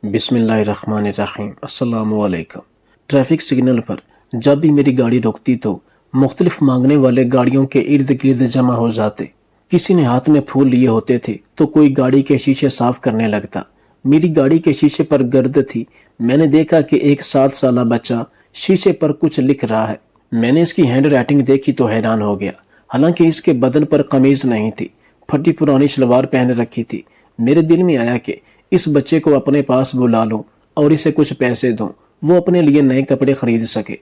बिस्मिल्लाहिर्रहमानिर्रहीम। अस्सलाम वालेकुम। ट्रैफिक सिग्नल पर जब भी मेरी गाड़ी रुकती तो मुख्तलिफ मांगने वाले गाड़ियों के इर्द गिर्द जमा हो जाते। किसी ने हाथ में फूल लिए होते थे तो कोई गाड़ी के शीशे साफ करने लगता। मेरी गाड़ी के शीशे पर गर्द थी। मैंने देखा कि एक 7 साल बच्चा शीशे पर कुछ लिख रहा है। मैंने इसकी हैंड राइटिंग देखी तो हैरान हो गया। हालांकि इसके बदन पर कमीज नहीं थी, फटी पुरानी शलवार पहन रखी थी। मेरे दिल में आया कि इस बच्चे को अपने पास बुला लूं और इसे कुछ पैसे दूं, वो अपने लिए नए कपड़े खरीद सके।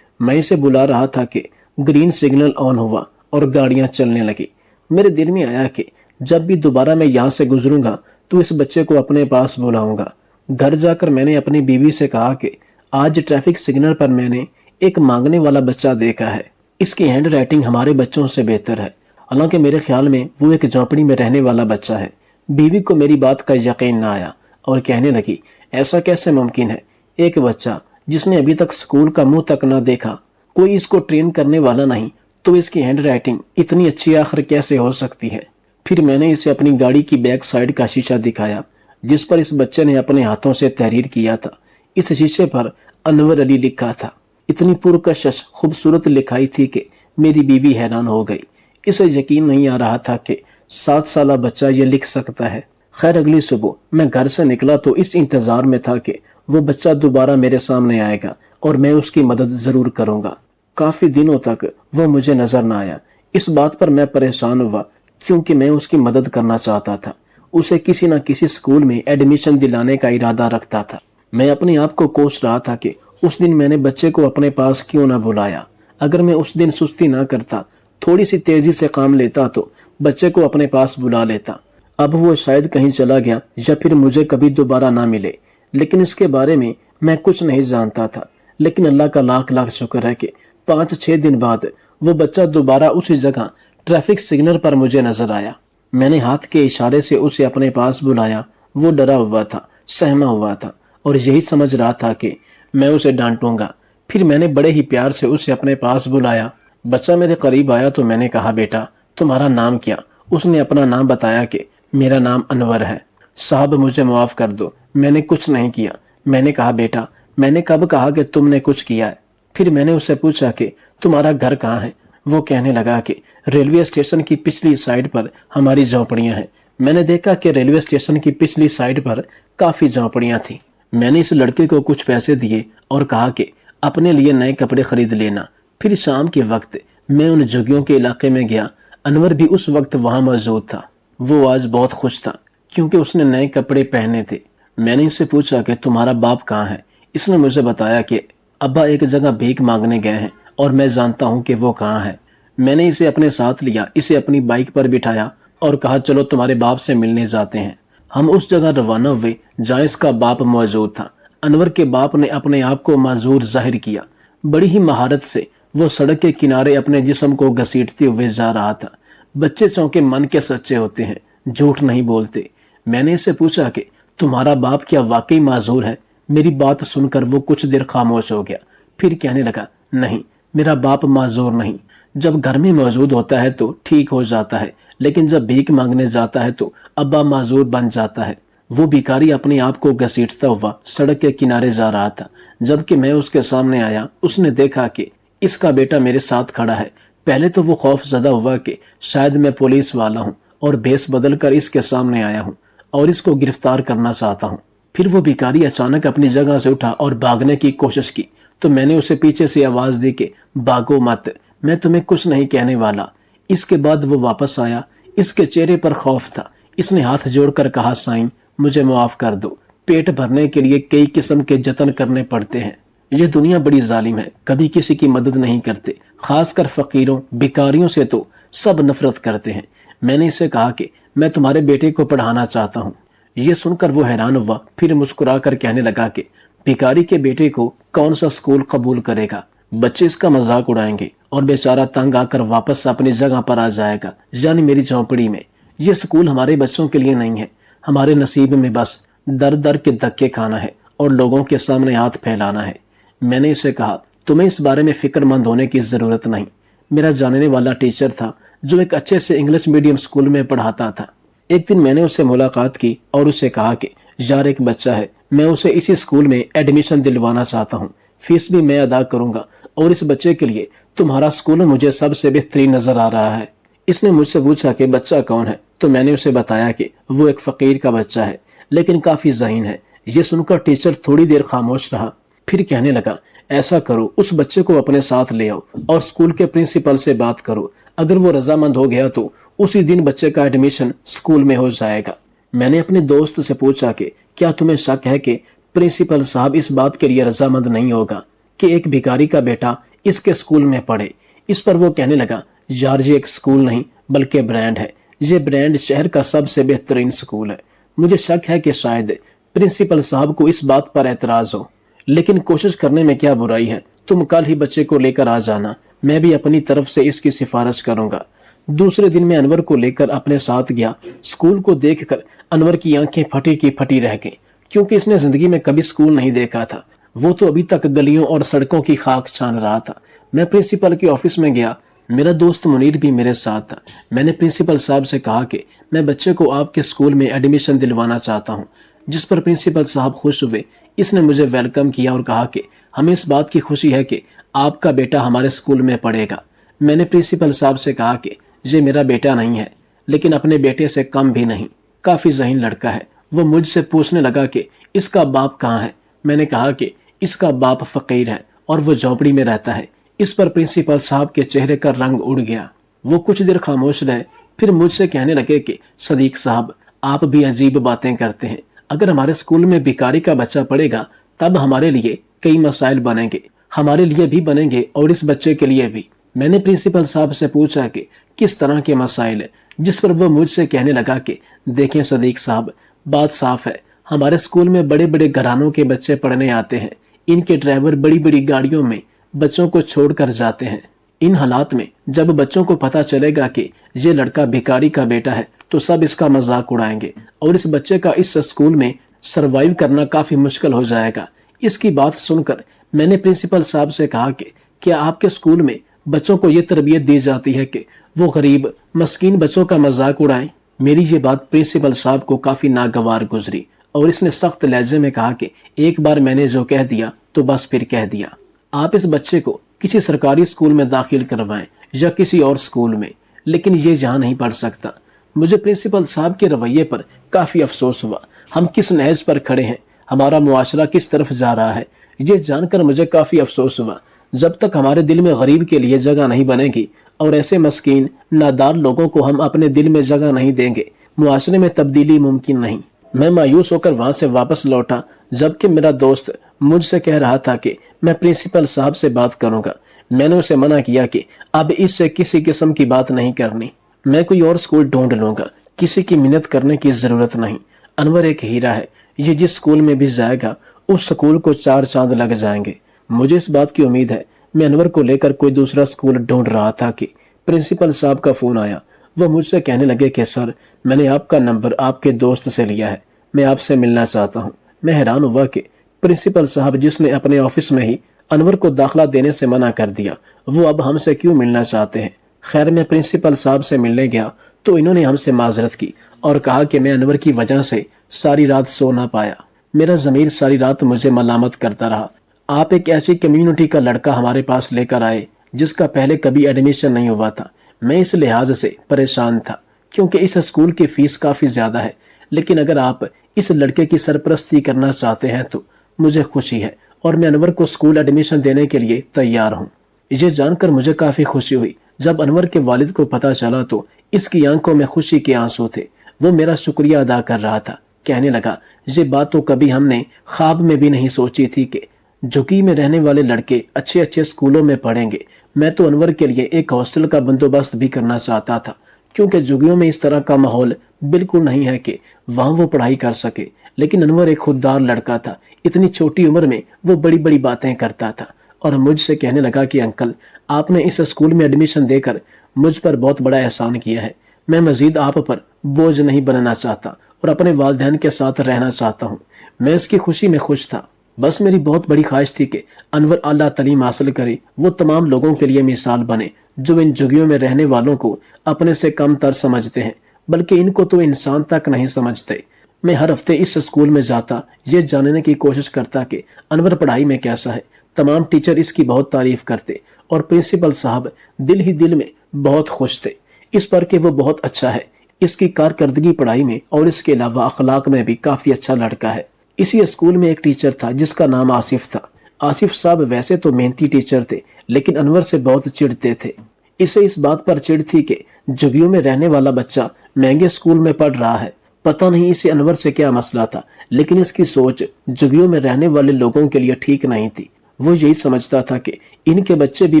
मैं इसे बुला रहा था कि ग्रीन सिग्नल ऑन हुआ और गाड़ियां चलने लगी। मेरे दिल में आया कि जब भी दोबारा मैं यहाँ से गुजरूंगा तो इस बच्चे को अपने पास बुलाऊंगा। घर जाकर मैंने अपनी बीवी से कहा कि आज ट्रैफिक सिग्नल पर मैंने एक मांगने वाला बच्चा देखा है। इसकी हैंड राइटिंग हमारे बच्चों से बेहतर है। हालांकि मेरे ख्याल में वो एक झोंपड़ी में रहने वाला बच्चा है। बीवी को मेरी बात का यकीन न आया और कहने लगी, ऐसा कैसे मुमकिन है? एक बच्चा जिसने अभी तक स्कूल का मुंह तक न देखा, कोई इसको ट्रेन करने वाला नहीं, तो इसकी हैंड राइटिंग इतनी अच्छी आखिर कैसे हो सकती है? फिर मैंने इसे अपनी गाड़ी की बैक साइड का शीशा दिखाया जिस पर इस बच्चे ने अपने हाथों से तहरीर किया था। इस शीशे पर अनवर अली लिखा था। इतनी पुरकशिश खूबसूरत लिखाई थी कि मेरी बीवी हैरान हो गई। इसे यकीन नहीं आ रहा था कि 7 साल बच्चा ये लिख सकता है। खैर, अगली सुबह मैं घर से निकला तो इस इंतजार में था कि वो बच्चा दोबारा मेरे सामने आएगा और मैं उसकी मदद जरूर करूंगा। काफी दिनों तक वो मुझे नजर न आया। इस बात पर मैं परेशान हुआ क्योंकि मैं उसकी मदद करना चाहता था। उसे किसी न किसी स्कूल में एडमिशन दिलाने का इरादा रखता था। मैं अपने आप को कोस रहा था कि उस दिन मैंने बच्चे को अपने पास क्यों न बुलाया। अगर मैं उस दिन सुस्ती न करता, थोड़ी सी तेजी से काम लेता तो बच्चे को अपने पास बुला लेता। अब वो शायद कहीं चला गया या फिर मुझे कभी दोबारा ना मिले, लेकिन इसके बारे में मैं कुछ नहीं जानता था। लेकिन अल्लाह का लाख लाख शुक्र है कि 5-6 दिन बाद वो बच्चा दोबारा उसी जगह ट्रैफिक सिग्नल पर मुझे नजर आया। मैंने हाथ के इशारे से उसे अपने पास बुलाया। वो डरा हुआ था, सहमा हुआ था और यही समझ रहा था कि मैं उसे डांटूंगा। फिर मैंने बड़े ही प्यार से उसे अपने पास बुलाया। बच्चा मेरे करीब आया तो मैंने कहा, बेटा तुम्हारा नाम क्या? उसने अपना नाम बताया कि मेरा नाम अनवर है। साहब मुझे माफ कर दो, मैंने कुछ नहीं किया। मैंने कहा, बेटा मैंने कब कहा कि तुमने कुछ किया है? फिर मैंने उससे पूछा कि तुम्हारा घर कहाँ है? वो कहने लगा कि रेलवे स्टेशन की पिछली साइड पर हमारी झोंपड़ियां हैं। मैंने देखा कि रेलवे स्टेशन की पिछली साइड पर काफी झोंपड़ियां थी। मैंने इस लड़के को कुछ पैसे दिए और कहा कि अपने लिए नए कपड़े खरीद लेना। फिर शाम के वक्त मैं उन झुग्गियों के इलाके में गया। अनवर भी उस वक्त वहां मौजूद था। वो आज बहुत खुश था क्योंकि उसने नए कपड़े पहने थे। मैंने इससे पूछा कि तुम्हारा बाप कहाँ है? इसने मुझे बताया कि अब्बा एक जगह भीख मांगने गए हैं और मैं जानता हूँ कि वो कहाँ है। मैंने इसे अपने साथ लिया, इसे अपनी बाइक पर बिठाया और कहा, चलो तुम्हारे बाप से मिलने जाते हैं। हम उस जगह रवाना हुए जहाँ इसका बाप मौजूद था। अनवर के बाप ने अपने आप को माजूर जाहिर किया। बड़ी ही महारत से वो सड़क के किनारे अपने जिस्म को घसीटते हुए जा रहा था। बच्चे चौंके मन के सच्चे होते हैं, झूठ नहीं बोलते। मैंने इससे पूछा कि तुम्हारा बाप क्या वाकई माजूर है? मेरी बात सुनकर वो कुछ देर खामोश हो गया। फिर कहने लगा, नहीं मेरा बाप माजूर नहीं। जब घर में मौजूद होता है तो ठीक हो जाता है, लेकिन जब भीख मांगने जाता है तो अब्बा माजूर बन जाता है। वो भिखारी अपने आप को घसीटता हुआ सड़क के किनारे जा रहा था। जबकि मैं उसके सामने आया, उसने देखा कि इसका बेटा मेरे साथ खड़ा है। पहले तो वो खौफजदा हुआ कि शायद मैं पुलिस वाला हूँ और भेस बदल कर इसके सामने आया हूँ और इसको गिरफ्तार करना चाहता हूँ। फिर वो भिखारी अचानक अपनी जगह से उठा और भागने की कोशिश की तो मैंने उसे पीछे से आवाज दी कि भागो मत, मैं तुम्हें कुछ नहीं कहने वाला। इसके बाद वो वापस आया। इसके चेहरे पर खौफ था। इसने हाथ जोड़कर कहा, साईं मुझे माफ कर दो। पेट भरने के लिए कई किस्म के जतन करने पड़ते हैं। ये दुनिया बड़ी जालिम है, कभी किसी की मदद नहीं करते। खासकर फकीरों भिखारियों से तो सब नफरत करते हैं। मैंने इसे कहा कि मैं तुम्हारे बेटे को पढ़ाना चाहता हूँ। ये सुनकर वो हैरान हुआ। फिर मुस्कुरा कर कहने लगा कि भिखारी के बेटे को कौन सा स्कूल कबूल करेगा? बच्चे इसका मजाक उड़ाएंगे और बेचारा तंग आकर वापस अपनी जगह पर आ जाएगा, यानी मेरी झोंपड़ी में। ये स्कूल हमारे बच्चों के लिए नहीं है। हमारे नसीब में बस दर दर के धक्के खाना है और लोगों के सामने हाथ फैलाना है। मैंने इसे कहा, तुम्हें इस बारे में फिक्रमंद होने की जरूरत नहीं। मेरा जानने वाला टीचर था जो एक अच्छे से इंग्लिश मीडियम स्कूल में पढ़ाता था। एक दिन मैंने उससे मुलाकात की और उसे कहा कि यार एक बच्चा है, मैं उसे इसी स्कूल में एडमिशन दिलवाना चाहता हूँ, फीस भी मैं अदा करूंगा और इस बच्चे के लिए तुम्हारा स्कूल मुझे सबसे बेहतरीन नजर आ रहा है। इसने मुझसे पूछा कि बच्चा कौन है, तो मैंने उसे बताया कि वो एक फकीर का बच्चा है लेकिन काफी ज़हीन है। ये सुनकर टीचर थोड़ी देर खामोश रहा, फिर कहने लगा, ऐसा करो उस बच्चे को अपने साथ ले आओ और स्कूल के प्रिंसिपल से बात करो, अगर वो रजामंद हो गया तो उसी दिन बच्चे का एडमिशन स्कूल में हो जाएगा। मैंने अपने दोस्त से पूछा कि क्या तुम्हें शक है कि प्रिंसिपल साहब इस बात के लिए रजामंद नहीं होगा कि एक भिखारी का बेटा इसके स्कूल में पढ़े। इस पर वो कहने लगा, यार ये एक स्कूल नहीं बल्कि ब्रांड है, ये ब्रांड शहर का सबसे बेहतरीन स्कूल है। मुझे शक है कि शायद प्रिंसिपल साहब को इस बात पर एतराज हो, लेकिन कोशिश करने में क्या बुराई है। तुम कल ही बच्चे को लेकर आ जाना, मैं भी अपनी तरफ से इसकी सिफारिश करूंगा। दूसरे दिन मैं अनवर को लेकर अपने साथ गया। स्कूल को देखकर अनवर की आंखें फटी की फटी रह गईं, क्योंकि इसने जिंदगी में कभी स्कूल नहीं देखा था। वो तो अभी तक गलियों और सड़कों की खाक छान रहा था। मैं प्रिंसिपल के ऑफिस में गया, मेरा दोस्त मुनीर भी मेरे साथ था। मैंने प्रिंसिपल साहब से कहा कि मैं बच्चे को आपके स्कूल में एडमिशन दिलवाना चाहता हूँ, जिस पर प्रिंसिपल साहब खुश हुए। इसने मुझे वेलकम किया और कहा कि हमें इस बात की खुशी है कि आपका बेटा हमारे स्कूल में पढ़ेगा। मैंने प्रिंसिपल साहब से कहा कि ये मेरा बेटा नहीं है, लेकिन अपने बेटे से कम भी नहीं, काफी ज़हीन लड़का है। वो मुझसे पूछने लगा कि इसका बाप कहाँ है। मैंने कहा कि इसका बाप फकीर है और वो झोपड़ी में रहता है। इस पर प्रिंसिपल साहब के चेहरे का रंग उड़ गया। वो कुछ देर खामोश रहे, फिर मुझसे कहने लगे कि सदीक साहब, आप भी अजीब बातें करते हैं। अगर हमारे स्कूल में भिखारी का बच्चा पढ़ेगा तब हमारे लिए कई मसाइल बनेंगे, हमारे लिए भी बनेंगे और इस बच्चे के लिए भी। मैंने प्रिंसिपल साहब से पूछा कि किस तरह के मसाइल, जिस पर वो मुझसे कहने लगा कि देखें सदीक साहब, बात साफ है, हमारे स्कूल में बड़े बड़े घरानों के बच्चे पढ़ने आते हैं। इनके ड्राइवर बड़ी बड़ी गाड़ियों में बच्चों को छोड़कर जाते हैं। इन हालात में जब बच्चों को पता चलेगा कि ये लड़का भिखारी का बेटा है तो सब इसका मजाक उड़ाएंगे और इस बच्चे का इस स्कूल में सरवाइव करना काफी मुश्किल हो जाएगा। इसकी बात सुनकर मैंने प्रिंसिपल साहब से कहा कि क्या आपके स्कूल में बच्चों को ये तरबियत दी जाती है कि वो गरीब मस्कीन बच्चों का मजाक उड़ाएं। मेरी ये बात प्रिंसिपल साहब को काफी नागवार गुजरी और इसने सख्त लहजे में कहा कि एक बार मैंने जो कह दिया तो बस फिर कह दिया। आप इस बच्चे को किसी सरकारी स्कूल में दाखिल करवाएं या किसी और स्कूल में, लेकिन ये यहाँ नहीं पढ़ सकता। मुझे प्रिंसिपल साहब के रवैये पर काफी अफसोस हुआ। हम किस नहज पर खड़े हैं, हमारा मुआशरा किस तरफ जा रहा है, ये जानकर मुझे काफी अफसोस हुआ। जब तक हमारे दिल में गरीब के लिए जगह नहीं बनेगी और ऐसे मस्कीन नादार लोगों को हम अपने दिल में जगह नहीं देंगे, मुआशरे में तब्दीली मुमकिन नहीं। मैं मायूस होकर वहां से वापस लौटा, जबकि मेरा दोस्त मुझसे कह रहा था कि मैं प्रिंसिपल साहब से बात करूंगा। मैंने उसे मना किया कि अब इससे किसी किस्म की बात नहीं करनी, मैं कोई और स्कूल ढूंढ लूंगा, किसी की मिन्नत करने की जरूरत नहीं। अनवर एक हीरा है, ये जिस स्कूल में भी जाएगा उस स्कूल को 4 चांद लग जाएंगे। मुझे इस बात की उम्मीद है। मैं अनवर को लेकर कोई दूसरा स्कूल ढूंढ रहा था कि प्रिंसिपल साहब का फोन आया। वो मुझसे कहने लगे कि सर, मैंने आपका नंबर आपके दोस्त से लिया है, मैं आपसे मिलना चाहता हूँ। मैं हैरान हुआ कि प्रिंसिपल साहब, जिसने अपने ऑफिस में ही अनवर को दाखिला देने से मना कर दिया, वो अब हमसे क्यों मिलना चाहते हैं। खैर, मैं प्रिंसिपल साहब से मिलने गया तो इन्होंने हमसे माजरत की और कहा कि मैं अनवर की वजह से सारी रात सो ना पाया। मेरा ज़मीर सारी रात मुझे मलामत करता रहा। आप एक ऐसी कम्युनिटी का लड़का हमारे पास लेकर आए जिसका पहले कभी एडमिशन नहीं हुआ था। मैं इस लिहाज से परेशान था क्योंकि इस स्कूल की फीस काफी ज्यादा है, लेकिन अगर आप इस लड़के की सरपरस्ती करना चाहते हैं तो मुझे खुशी है और मैं अनवर को स्कूल एडमिशन देने के लिए तैयार हूँ। ये जानकर मुझे काफी खुशी हुई। जब अनवर के वालिद को पता चला तो इसकी आंखों में खुशी के आंसू थे। वो मेरा शुक्रिया अदा कर रहा था। कहने लगा, ये बात तो कभी हमने ख्वाब में भी नहीं सोची थी कि झुग्गी में रहने वाले लड़के अच्छे अच्छे स्कूलों में पढ़ेंगे। मैं तो अनवर के लिए एक हॉस्टल का बंदोबस्त भी करना चाहता था, क्योंकि झुग्गियों में इस तरह का माहौल बिल्कुल नहीं है कि वहां वो पढ़ाई कर सके। लेकिन अनवर एक खुददार लड़का था। इतनी छोटी उम्र में वो बड़ी बड़ी बातें करता था और मुझसे कहने लगा कि अंकल, आपने इस स्कूल में एडमिशन देकर मुझ पर बहुत बड़ा एहसान किया है। मैं मजीद आप पर बोझ नहीं बनना चाहता और अपने वालिदैन के साथ रहना चाहता हूँ। मैं इसकी खुशी में खुश था। बस मेरी बहुत बड़ी ख्वाहिश थी कि अनवर आला तालीम हासिल करे, वो तमाम लोगों के लिए मिसाल बने जो इन झुग्गियों में रहने वालों को अपने से कम तर समझते हैं, बल्कि इनको तो इंसान तक नहीं समझते। میں ہر ہفتے اس اسکول میں جاتا، یہ جاننے کی کوشش کرتا کہ انور پڑھائی میں کیسا ہے۔ تمام ٹیچر اس کی بہت تعریف کرتے اور پرنسپل صاحب دل ہی دل میں بہت خوش تھے اس پر کہ وہ بہت اچھا ہے۔ اس کی کارکردگی پڑھائی میں اور اس کے علاوہ اخلاق میں بھی کافی اچھا لڑکا ہے۔ اسی اسکول میں ایک ٹیچر تھا جس کا نام آصف تھا۔ آصف صاحب ویسے تو محنتی ٹیچر تھے لیکن انور سے بہت چڑھتے تھے۔ اسے اس بات پر چڑ تھی کہ جھگیوں میں رہنے والا بچہ مہنگے اسکول میں پڑھ رہا ہے۔ پتہ نہیں اسے انور سے کیا مسئلہ تھا، لیکن اس کی سوچ جھگیوں میں رہنے والے لوگوں کے لیے ٹھیک نہیں تھی۔ وہ یہی سمجھتا تھا کہ ان کے بچے بھی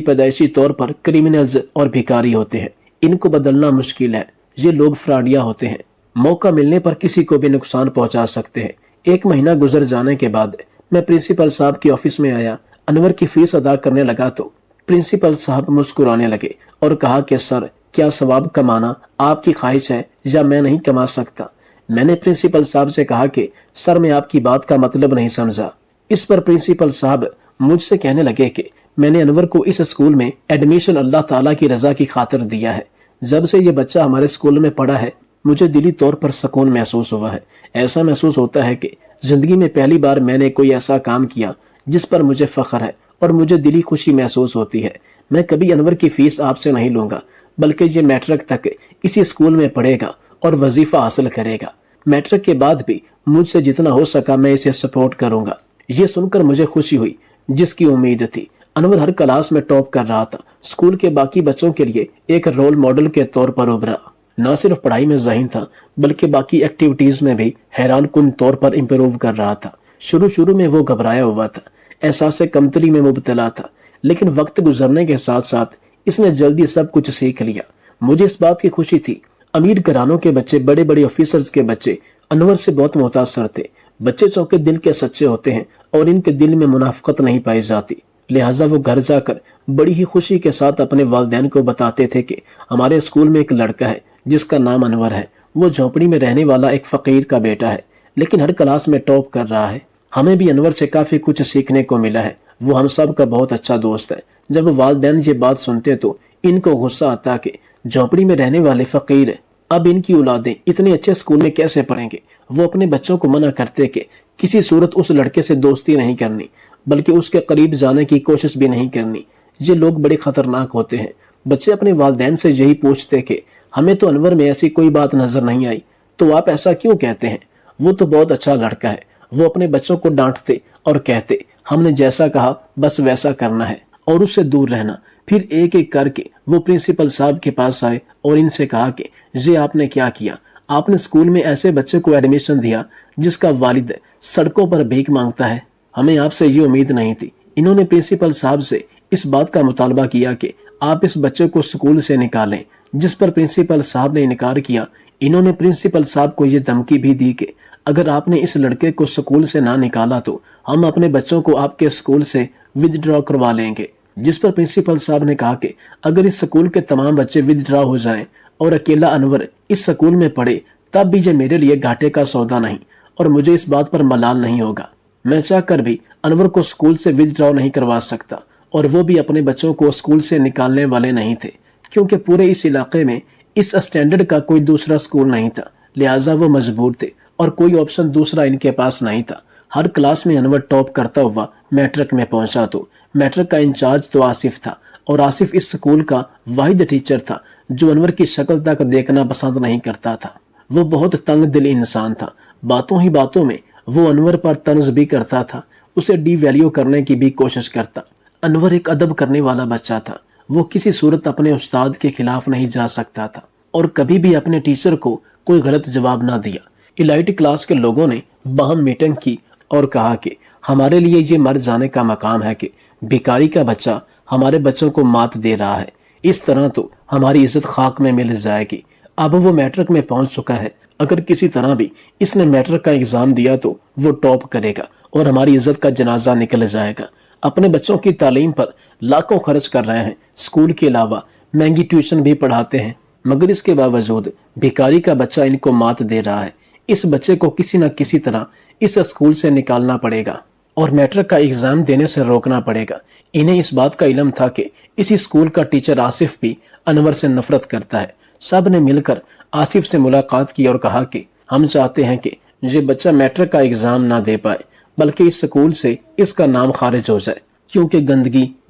پیدائشی طور پر کرمنلز اور بھکاری ہوتے ہیں، ان کو بدلنا مشکل ہے، یہ لوگ فراڈیا ہوتے ہیں، موقع ملنے پر کسی کو بھی نقصان پہنچا سکتے ہیں۔ ایک مہینہ گزر جانے کے بعد میں پرنسپل صاحب کی آفس میں آیا، انور کی فیس ادا کرنے لگا تو پرنسپل صاحب مسکرانے لگے اور کہا کہ سر، کیا ثواب کمانا آپ کی خواہش ہے یا میں نہیں کما سکتا؟ میں نے پرنسپل صاحب سے کہا کہ سر میں آپ کی بات کا مطلب نہیں سمجھا۔ اس پر پرنسپل صاحب مجھ سے کہنے لگے کہ میں نے انور کو اس اسکول میں ایڈمیشن اللہ تعالیٰ کی رضا کی خاطر دیا ہے۔ جب سے یہ بچہ ہمارے اسکول میں پڑھا ہے مجھے دلی طور پر سکون محسوس ہوا ہے۔ ایسا محسوس ہوتا ہے کہ زندگی میں پہلی بار میں نے کوئی ایسا کام کیا جس پر مجھے فخر ہے اور مجھے دلی خوشی محسوس ہوتی ہے۔ میں کبھی انور کی فیس آپ سے نہیں لوں گا، بلکہ یہ میٹرک تک اسی اسکول میں پڑھے گا اور وظیفہ حاصل کرے گا۔ میٹرک کے بعد بھی مجھ سے جتنا ہو سکا میں اسے سپورٹ کروں گا۔ یہ سن کر مجھے خوشی ہوئی جس کی امید تھی۔ انور ہر کلاس میں ٹاپ کر رہا تھا، اسکول کے باقی بچوں کے لیے ایک رول ماڈل کے طور پر ابھرا۔ نہ صرف پڑھائی میں ذہین تھا بلکہ باقی ایکٹیویٹیز میں بھی حیران کن طور پر امپروو کر رہا تھا۔ شروع میں وہ گھبرایا ہوا تھا، احساس کمتری میں مبتلا تھا، لیکن وقت گزرنے کے ساتھ ساتھ اس نے جلدی سب کچھ سیکھ لیا۔ مجھے اس بات کی خوشی تھی، امیر گھرانوں کے بچے، بڑے بڑے آفیسرز کے بچے انور سے بہت متاثر تھے۔ بچے چونکہ دل کے سچے ہوتے ہیں اور ان کے دل میں منافقت نہیں پائی جاتی، لہٰذا وہ گھر جا کر بڑی ہی خوشی کے ساتھ اپنے والدین کو بتاتے تھے کہ ہمارے اسکول میں ایک لڑکا ہے جس کا نام انور ہے، وہ جھونپڑی میں رہنے والا ایک فقیر کا بیٹا ہے لیکن ہر کلاس میں ٹاپ کر رہا ہے۔ ہمیں بھی انور سے کافی کچھ سیکھنے کو ملا ہے، وہ ہم سب کا بہت اچھا دوست ہے۔ جب والدین یہ بات سنتے تو ان کو غصہ آتا کہ جھونپڑی میں رہنے والے فقیر اب ان کی اولادیں اتنے اچھے اسکول میں کیسے پڑھیں گے۔ وہ اپنے بچوں کو منع کرتے کہ کسی صورت اس لڑکے سے دوستی نہیں کرنی، بلکہ اس کے قریب جانے کی کوشش بھی نہیں کرنی، یہ لوگ بڑے خطرناک ہوتے ہیں۔ بچے اپنے والدین سے یہی پوچھتے کہ ہمیں تو انور میں ایسی کوئی بات نظر نہیں آئی، تو آپ ایسا کیوں کہتے ہیں؟ وہ تو بہت اچھا لڑکا ہے۔ وہ اپنے بچوں کو ڈانٹتے اور کہتے ہم نے جیسا کہا بس ویسا کرنا ہے اور اس سے دور رہنا۔ پھر ایک ایک کر کے وہ پرنسپل صاحب کے پاس آئے اور ان سے کہا کہ یہ آپ نے کیا کیا؟ آپ نے اسکول میں ایسے بچے کو ایڈمیشن دیا جس کا والد سڑکوں پر بھیک مانگتا ہے، ہمیں آپ سے یہ امید نہیں تھی۔ انہوں نے پرنسپل صاحب سے اس بات کا مطالبہ کیا کہ آپ اس بچے کو اسکول سے نکالیں، جس پر پرنسپل صاحب نے انکار کیا۔ انہوں نے پرنسپل صاحب کو یہ دھمکی بھی دی کہ اگر آپ نے اس لڑکے کو اسکول سے نہ نکالا تو ہم اپنے بچوں کو آپ کے اسکول سے ود ڈرا کروا لیں گے، جس پر پرنسپل صاحب نے کہا کہ اگر اس اسکول کے تمام بچے ود ڈرا ہو جائیں اور اکیلا انور اس اسکول میں پڑھے تب بھی یہ میرے لیے گھاٹے کا سودا نہیں اور مجھے اس بات پر ملال نہیں ہوگا۔ میں چاہ کر بھی انور کو اسکول سے ود ڈرا نہیں کروا سکتا اور وہ بھی اپنے بچوں کو اسکول سے نکالنے والے نہیں تھے، کیونکہ پورے اس علاقے میں اس اسٹینڈرڈ کا کوئی دوسرا اسکول نہیں تھا، لہٰذا وہ مجبور تھے اور کوئی آپشن دوسرا ان کے پاس نہیں تھا۔ ہر کلاس میں انور ٹاپ کرتا ہوا میٹرک میں پہنچا تو میٹرک کا انچارج تو آصف تھا اور آصف اس اسکول کا واحد ٹیچر تھا جو انور کی شکل تک دیکھنا پسند نہیں کرتا تھا۔ وہ بہت تنگ دل انسان تھا، باتوں ہی باتوں میں وہ انور پر طنز بھی کرتا تھا، اسے ڈی ویلیو کرنے کی بھی کوشش کرتا۔ انور ایک ادب کرنے والا بچہ تھا، وہ کسی صورت اپنے استاد کے خلاف نہیں جا سکتا تھا اور کبھی بھی اپنے ٹیچر کو کوئی غلط جواب نہ دیا۔ الائٹ کلاس کے لوگوں نے باہم میٹنگ کی اور کہا کہ ہمارے لیے یہ مر جانے کا مقام ہے کہ بھکاری کا بچہ ہمارے بچوں کو مات دے رہا ہے، اس طرح تو ہماری عزت خاک میں مل جائے گی۔ اب وہ میٹرک میں پہنچ چکا ہے، اگر کسی طرح بھی اس نے میٹرک کا ایگزام دیا تو وہ ٹاپ کرے گا اور ہماری عزت کا جنازہ نکل جائے گا۔ اپنے بچوں کی تعلیم پر لاکھوں خرچ کر رہے ہیں، اسکول کے علاوہ مہنگی ٹیوشن بھی پڑھاتے ہیں، مگر اس کے باوجود بھکاری کا بچہ ان کو مات دے رہا ہے۔ اس بچے کو کسی نہ کسی طرح اس اسکول سے نکالنا پڑے گا اور میٹرک کا ایگزام دینے سے روکنا پڑے گا۔ انہیں اس بات کا علم تھا کہ اسی اسکول کا ٹیچر آصف بھی انور سے نفرت کرتا ہے۔ سب نے مل کر آصف سے ملاقات کی اور کہا کہ ہم چاہتے ہیں کہ یہ بچہ میٹرک کا ایگزام نہ دے پائے بلکہ اس سکول سے اس کا نام خارج ہو جائے، کیونکہ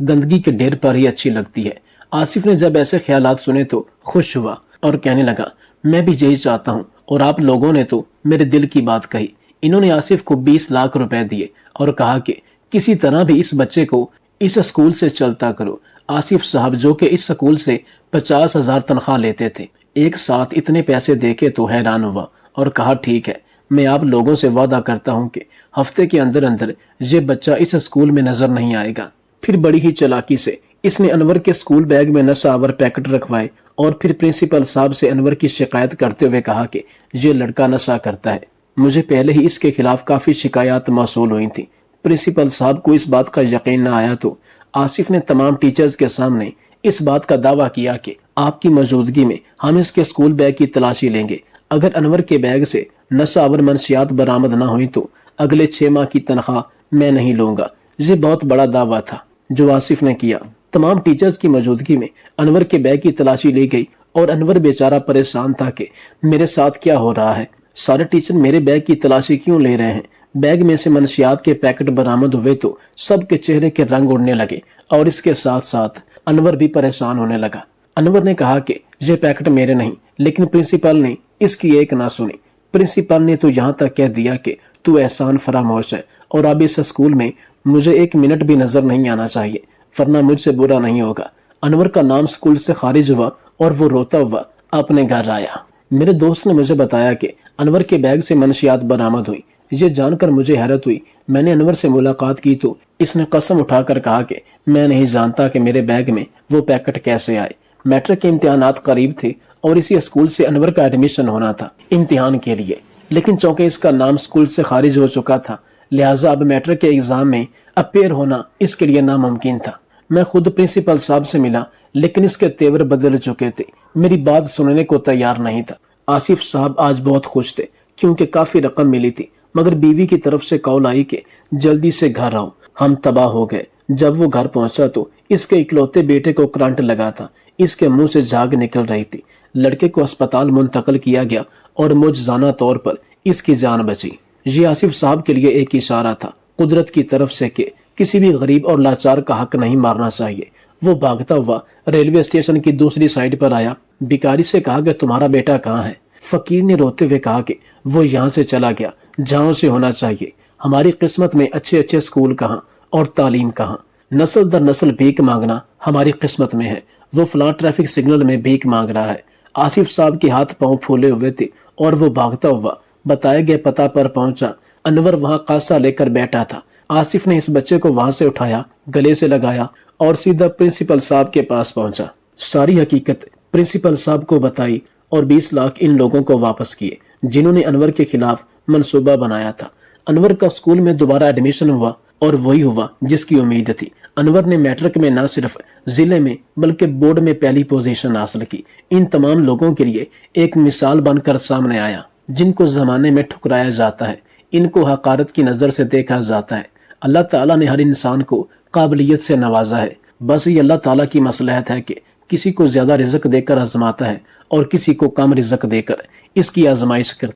گندگی کے ڈھیر پر ہی اچھی لگتی ہے۔ آصف نے جب ایسے خیالات سنے تو خوش ہوا اور کہنے لگا، میں بھی یہی چاہتا ہوں، اور آپ لوگوں نے تو میرے دل کی بات کہی۔ انہوں نے آصف کو 20 لاکھ روپے دیے اور کہا کہ کسی طرح بھی اس بچے کو اس اسکول سے چلتا کرو۔ آصف صاحب جو کہ اس اسکول سے 50,000 تنخواہ لیتے تھے، ایک ساتھ اتنے پیسے دے کے تو حیران ہوا اور کہا، ٹھیک ہے، میں آپ لوگوں سے وعدہ کرتا ہوں کہ ہفتے کے اندر یہ بچہ اس اسکول میں نظر نہیں آئے گا۔ پھر بڑی ہی چالاکی سے اس نے انور کے اسکول بیگ میں نشہ آور پیکٹ رکھوائے اور پھر پرنسپل صاحب سے انور کی شکایت کرتے ہوئے کہا کہ یہ لڑکا نشہ کرتا ہے۔ مجھے پہلے ہی اس کے خلاف کافی شکایات موصول ہوئی تھیں۔ پرنسپل صاحب کو اس بات کا یقین نہ آیا تو آصف نے تمام ٹیچرز کے سامنے اس بات کا دعویٰ کیا کہ آپ کی موجودگی میں ہم اس کے اسکول بیگ کی تلاشی لیں گے۔ اگر انور کے بیگ سے نشہ آور منشیات برآمد نہ ہوئی تو اگلے 6 ماہ کی تنخواہ میں نہیں لوں گا۔ یہ بہت بڑا دعویٰ تھا جو آصف نے کیا۔ تمام ٹیچرز کی موجودگی میں انور کے بیگ کی تلاشی لی گئی اور انور بیچارہ پریشان تھا کہ میرے ساتھ کیا ہو رہا ہے، سارے ٹیچر میرے بیگ کی تلاشی کیوں لے رہے ہیں۔ بیگ میں سے منشیات کے پیکٹ برآمد ہوئے تو سب کے چہرے کے رنگ اڑنے لگے اور اس کے ساتھ ساتھ انور بھی پریشان ہونے لگا۔ انور نے کہا کہ یہ پیکٹ میرے نہیں، لیکن پرنسپل نے اس کی ایک نہ سنی۔ پرنسپل نے تو یہاں تک کہہ دیا کہ تو احسان فراموش ہے اور اب اس اسکول میں مجھے 1 منٹ بھی نظر نہیں آنا چاہیے، ورنہ مجھ سے برا نہیں ہوگا۔ انور کا نام اسکول سے خارج ہوا اور وہ روتا ہوا اپنے گھر آیا۔ میرے دوست نے مجھے بتایا کہ انور کے بیگ سے منشیات برآمد ہوئی۔ یہ جان کر مجھے حیرت ہوئی۔ میں نے انور سے ملاقات کی تو اس نے قسم اٹھا کر کہا کہ میں نہیں جانتا کہ میرے بیگ میں وہ پیکٹ کیسے آئے۔ میٹرک کے امتحانات قریب تھے اور اسی اسکول سے انور کا ایڈمیشن ہونا تھا امتحان کے لیے، لیکن چونکہ اس کا نام اسکول سے خارج ہو چکا تھا، لہٰذا اب میٹرک کے ایگزام میں اپیئر ہونا اس کے لیے ناممکن تھا۔ میں خود پرنسپل صاحب سے ملا، لیکن اس کے تیور بدل چکے تھے، میری بات سننے کو تیار نہیں تھا۔ آصف صاحب آج بہت خوش تھے کیونکہ کافی رقم ملی تھی، مگر بیوی کی طرف سے کال آئی کہ جلدی سے گھر آؤ، ہم تباہ ہو گئے۔ جب وہ گھر پہنچا تو اس کے اکلوتے بیٹے کو کرنٹ لگا تھا، اس کے منہ سے جھاگ نکل رہی تھی۔ لڑکے کو اسپتال منتقل کیا گیا اور معجزانہ طور پر اس کی جان بچی۔ یہ آصف صاحب کے لیے ایک اشارہ تھا قدرت کی طرف سے کہ کسی بھی غریب اور لاچار کا حق نہیں مارنا چاہیے۔ وہ بھاگتا ہوا ریلوے اسٹیشن کی دوسری سائڈ پر آیا، بھکاری سے کہا کہ تمہارا بیٹا کہاں ہے؟ فقیر نے روتے ہوئے کہا کہ وہ یہاں سے چلا گیا جہاں سے ہونا چاہیے۔ ہماری قسمت میں اچھے اسکول کہاں اور تعلیم کہاں؟ نسل در نسل بھیک مانگنا ہماری قسمت میں ہے۔ وہ فلاں ٹریفک سگنل میں بھیک مانگ رہا ہے۔ آصف صاحب کے ہاتھ پاؤں پھولے ہوئے تھے اور وہ بھاگتا ہوا بتائے گئے پتہ پر پہنچا۔ انور وہاں قاصہ لے کر بیٹھا تھا۔ آصف نے اس بچے کو وہاں سے اٹھایا، گلے سے لگایا اور سیدھا پرنسپل صاحب کے پاس پہنچا۔ ساری حقیقت پرنسپل صاحب کو بتائی اور 20 لاکھ ان لوگوں کو واپس کیے جنہوں نے انور کے خلاف منصوبہ بنایا تھا۔ انور کا اسکول میں دوبارہ ایڈمیشن ہوا اور وہی ہوا جس کی امید تھی۔ انور نے میٹرک میں نہ صرف ضلع میں بلکہ بورڈ میں پہلی پوزیشن حاصل کی۔ ان تمام لوگوں کے لیے ایک مثال بن کر سامنے آیا۔ جن کو زمانے میں ٹھکرایا جاتا ہے، ان کو حقارت کی نظر سے دیکھا جاتا ہے، اللہ تعالیٰ نے ہر انسان کو قابلیت سے نوازا ہے۔ بس یہ اللہ تعالیٰ کی مصلحت ہے کہ کسی کو زیادہ رزق دے کر آزماتا ہے اور کسی کو کم رزق دے کر اس کی آزمائش کرتا ہے۔